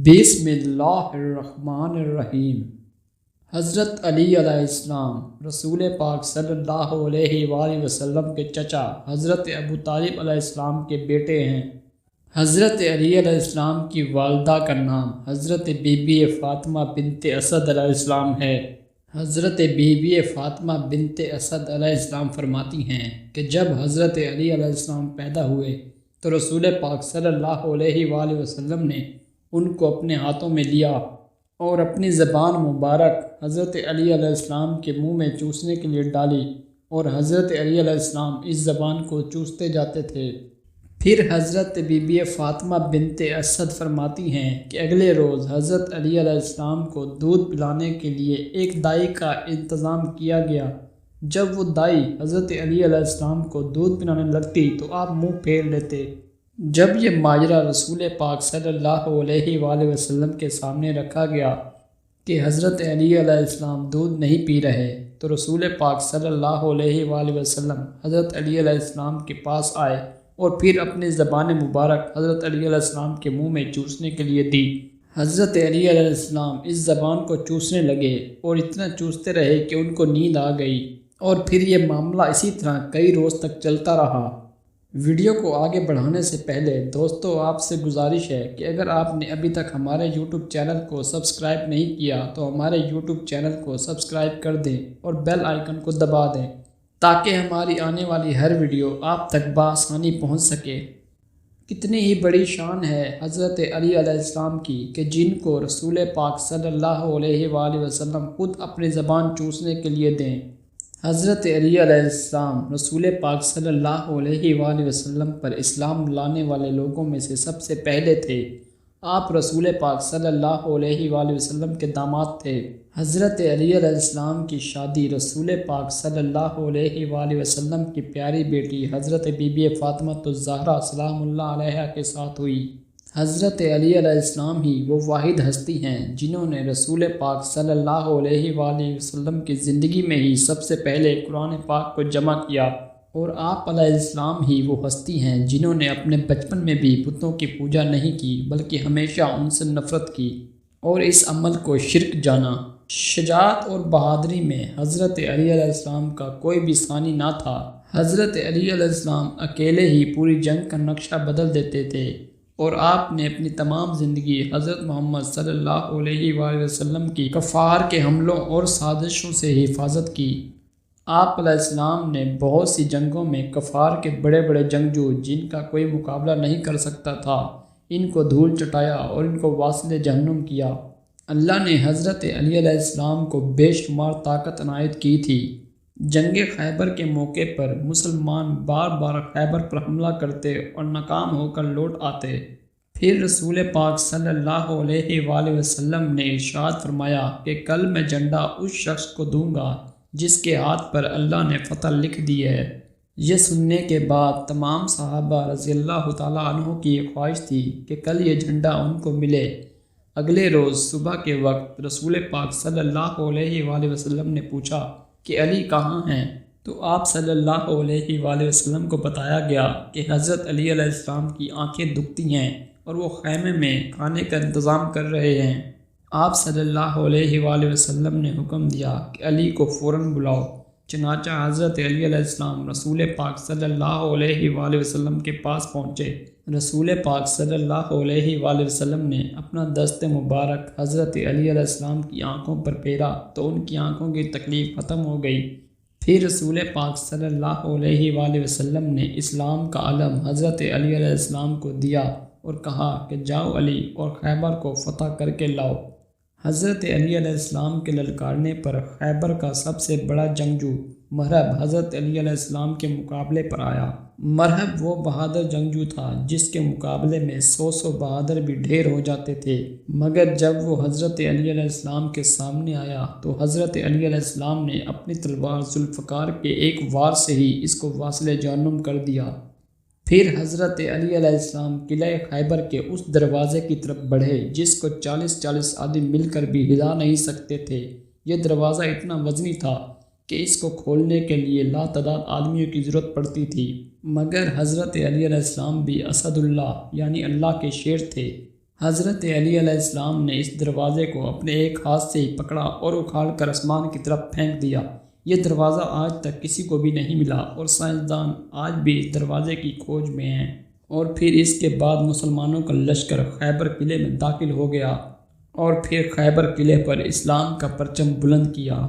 بسم اللہ الرحمن الرحیم۔ حضرت علی علیہ السلام رسول پاک صلی اللہ علیہ وآلہ وسلم کے چچا حضرت ابو طالب علیہ السلام کے بیٹے ہیں۔ حضرت علی علیہ السلام کی والدہ کا نام حضرت بی بی فاطمہ بنت اسد علیہ السلام ہے۔ حضرت بی بی فاطمہ بنت اسد علیہ السلام فرماتی ہیں کہ جب حضرت علی علیہ السلام پیدا ہوئے تو رسول پاک صلی اللہ علیہ وآلہ وسلم نے ان کو اپنے ہاتھوں میں لیا اور اپنی زبان مبارک حضرت علی علیہ السلام کے منہ میں چوسنے کے لیے ڈالی اور حضرت علی علیہ السلام اس زبان کو چوستے جاتے تھے۔ پھر حضرت بی بی فاطمہ بنت اسد فرماتی ہیں کہ اگلے روز حضرت علی علیہ السلام کو دودھ پلانے کے لیے ایک دائی کا انتظام کیا گیا۔ جب وہ دائی حضرت علی علیہ السلام کو دودھ پلانے لگتی تو آپ منہ پھیر لیتے۔ جب یہ ماجرا رسول پاک صلی اللہ علیہ وآلہ وسلم کے سامنے رکھا گیا کہ حضرت علی علیہ السلام دودھ نہیں پی رہے تو رسول پاک صلی اللہ علیہ وآلہ وسلم حضرت علی علیہ السلام کے پاس آئے اور پھر اپنی زبان مبارک حضرت علی علیہ السلام کے منہ میں چوسنے کے لیے دی۔ حضرت علی علیہ السلام اس زبان کو چوسنے لگے اور اتنا چوستے رہے کہ ان کو نیند آ گئی، اور پھر یہ معاملہ اسی طرح کئی روز تک چلتا رہا۔ ویڈیو کو آگے بڑھانے سے پہلے دوستو آپ سے گزارش ہے کہ اگر آپ نے ابھی تک ہمارے یوٹیوب چینل کو سبسکرائب نہیں کیا تو ہمارے یوٹیوب چینل کو سبسکرائب کر دیں اور بیل آئیکن کو دبا دیں تاکہ ہماری آنے والی ہر ویڈیو آپ تک بآسانی پہنچ سکے۔ کتنی ہی بڑی شان ہے حضرت علی علیہ السلام کی کہ جن کو رسول پاک صلی اللہ علیہ وآلہ وسلم خود اپنی زبان چوسنے کے لیے دیں۔ حضرت علی علیہ السلام رسول پاک صلی اللہ علیہ وآلہ وسلم پر اسلام لانے والے لوگوں میں سے سب سے پہلے تھے۔ آپ رسول پاک صلی اللہ علیہ وآلہ وسلم کے داماد تھے۔ حضرت علی علیہ السلام کی شادی رسول پاک صلی اللہ علیہ وآلہ وسلم کی پیاری بیٹی حضرت بی بی فاطمہ الزہرا سلام اللہ علیہا کے ساتھ ہوئی۔ حضرت علی علیہ السلام ہی وہ واحد ہستی ہیں جنہوں نے رسول پاک صلی اللہ علیہ وآلہ وسلم کی زندگی میں ہی سب سے پہلے قرآن پاک کو جمع کیا، اور آپ علیہ السلام ہی وہ ہستی ہیں جنہوں نے اپنے بچپن میں بھی بتوں کی پوجا نہیں کی بلکہ ہمیشہ ان سے نفرت کی اور اس عمل کو شرک جانا۔ شجاعت اور بہادری میں حضرت علی علیہ السلام کا کوئی بھی ثانی نہ تھا۔ حضرت علی علیہ السلام اکیلے ہی پوری جنگ کا نقشہ بدل دیتے تھے، اور آپ نے اپنی تمام زندگی حضرت محمد صلی اللہ علیہ وآلہ وسلم کی کفار کے حملوں اور سازشوں سے حفاظت کی۔ آپ علیہ السلام نے بہت سی جنگوں میں کفار کے بڑے بڑے جنگجو جن کا کوئی مقابلہ نہیں کر سکتا تھا ان کو دھول چٹایا اور ان کو واصل جہنم کیا۔ اللہ نے حضرت علی علیہ السلام کو بے شمار طاقت عنایت کی تھی۔ جنگ خیبر کے موقع پر مسلمان بار بار خیبر پر حملہ کرتے اور ناکام ہو کر لوٹ آتے۔ پھر رسول پاک صلی اللہ علیہ وآلہ وسلم نے ارشاد فرمایا کہ کل میں جھنڈا اس شخص کو دوں گا جس کے ہاتھ پر اللہ نے فتح لکھ دی ہے۔ یہ سننے کے بعد تمام صحابہ رضی اللہ تعالیٰ عنہ کی یہ خواہش تھی کہ کل یہ جھنڈا ان کو ملے۔ اگلے روز صبح کے وقت رسول پاک صلی اللہ علیہ وآلہ وسلم نے پوچھا کہ علی کہاں ہیں؟ تو آپ صلی اللہ علیہ وآلہ وسلم کو بتایا گیا کہ حضرت علی علیہ السلام کی آنکھیں دکھتی ہیں اور وہ خیمے میں کھانے کا انتظام کر رہے ہیں۔ آپ صلی اللہ علیہ وآلہ وسلم نے حکم دیا کہ علی کو فوراً بلاؤ۔ چنانچہ حضرت علی علیہ السلام رسول پاک صلی اللہ علیہ وآلہ وسلم کے پاس پہنچے۔ رسول پاک صلی اللہ علیہ وآلہ وسلم نے اپنا دست مبارک حضرت علی علیہ السلام کی آنکھوں پر پھیرا تو ان کی آنکھوں کی تکلیف ختم ہو گئی۔ پھر رسول پاک صلی اللہ علیہ وآلہ وسلم نے اسلام کا علم حضرت علی علیہ السلام کو دیا اور کہا کہ جاؤ علی اور خیبر کو فتح کر کے لاؤ۔ حضرت علی علیہ السلام کے للکارنے پر خیبر کا سب سے بڑا جنگجو مرہب حضرت علی علیہ السلام کے مقابلے پر آیا۔ مرہب وہ بہادر جنگجو تھا جس کے مقابلے میں 100 بہادر بھی ڈھیر ہو جاتے تھے، مگر جب وہ حضرت علی علیہ السلام کے سامنے آیا تو حضرت علی علیہ السلام نے اپنی تلوار ذوالفقار کے ایک وار سے ہی اس کو واصل جہنم کر دیا۔ پھر حضرت علی علیہ السلام قلعہ خیبر کے اس دروازے کی طرف بڑھے جس کو 40 آدمی مل کر بھی ہلا نہیں سکتے تھے۔ یہ دروازہ اتنا وزنی تھا کہ اس کو کھولنے کے لیے لاتعداد آدمیوں کی ضرورت پڑتی تھی، مگر حضرت علی علیہ السلام بھی اسد اللہ یعنی اللہ کے شیر تھے۔ حضرت علی علیہ السلام نے اس دروازے کو اپنے ایک ہاتھ سے ہی پکڑا اور اکھاڑ کر آسمان کی طرف پھینک دیا۔ یہ دروازہ آج تک کسی کو بھی نہیں ملا اور سائنسدان آج بھی اس دروازے کی کھوج میں ہیں۔ اور پھر اس کے بعد مسلمانوں کا لشکر خیبر قلعے میں داخل ہو گیا اور پھر خیبر قلعے پر اسلام کا پرچم بلند کیا۔